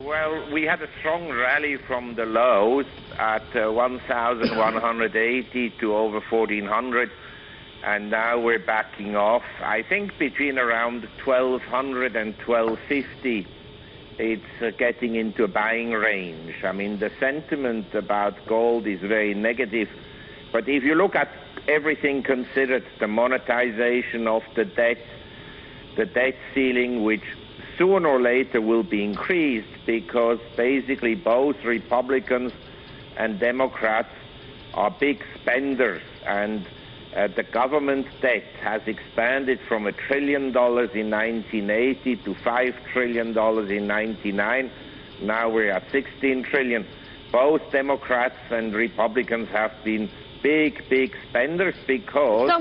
Well, we had a strong rally from the lows at 1,180 to over 1,400, and now we're backing off. I think between around 1,200 and 1,250, it's getting into a buying range. I mean, the sentiment about gold is very negative, but if you look at everything considered, the monetization of the debt ceiling, which sooner or later will be increased because basically both Republicans and Democrats are big spenders, and the government debt has expanded from $1 trillion in 1980 to $5 trillion in 1999. Now we're at 16 trillion. Both Democrats and Republicans have been big spenders because a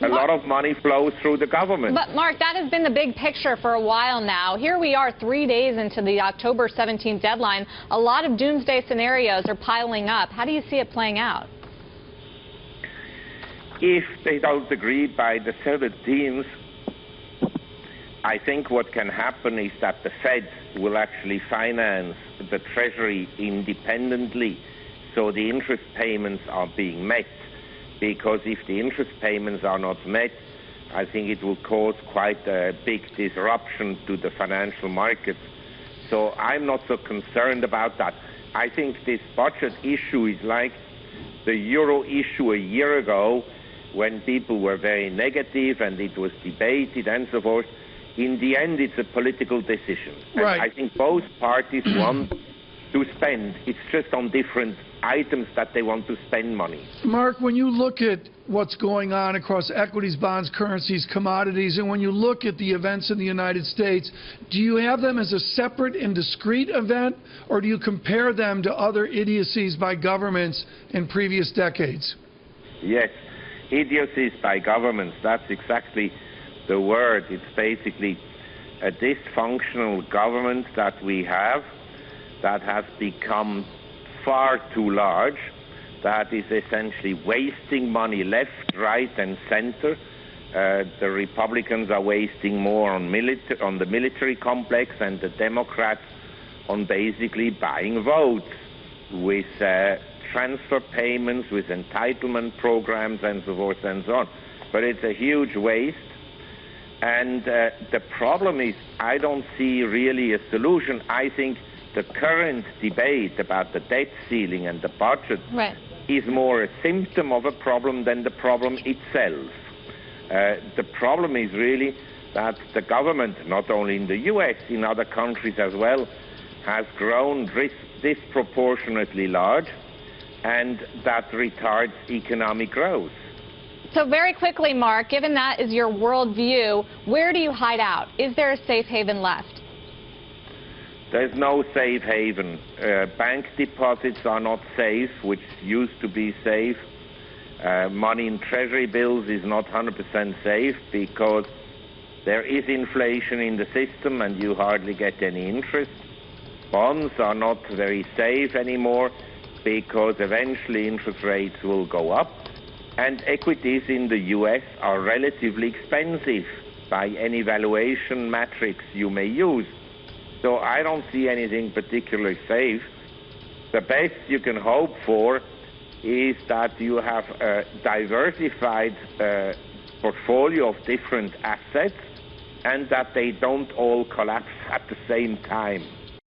lot of money flows through the government. But Mark, that has been the big picture for a while now. Here we are 3 days into the October 17th deadline. A lot of doomsday scenarios are piling up. How do you see it playing out? If they don't agree by the 17th, I think what can happen is that the Fed will actually finance the Treasury independently, so the interest payments are being met, because if the interest payments are not met, I think it will cause quite a big disruption to the financial markets. So I'm not so concerned about that. I think this budget issue is like the euro issue a year ago, when people were very negative and it was debated and so forth. In the end, it's a political decision. Right. And I think both parties want to spend. It's just on different items that they want to spend money. Mark, when you look at what's going on across equities, bonds, currencies, commodities, and when you look at the events in the United States, do you have them as a separate and discrete event, or do you compare them to other idiocies by governments in previous decades? Yes, idiocies by governments, that's exactly the word. It's basically a dysfunctional government that we have that has become far too large, that is essentially wasting money left, right, and center. The Republicans are wasting more on the military complex, and the Democrats on basically buying votes with transfer payments, with entitlement programs, and so forth and so on. But it's a huge waste. And the problem is, I don't see really a solution. I think the current debate about the debt ceiling and the budget is more a symptom of a problem than the problem itself. The problem is really that the government, not only in the US, in other countries as well, has grown disproportionately large, and that retards economic growth. So very quickly, Mark, given that is your worldview, where do you hide out? Is there a safe haven left? There's no safe haven. Bank deposits are not safe, which used to be safe. Money in treasury bills is not 100% safe because there is inflation in the system and you hardly get any interest. Bonds are not very safe anymore because eventually interest rates will go up. And equities in the US are relatively expensive by any valuation metrics you may use. So I don't see anything particularly safe. The best you can hope for is that you have a diversified portfolio of different assets and that they don't all collapse at the same time.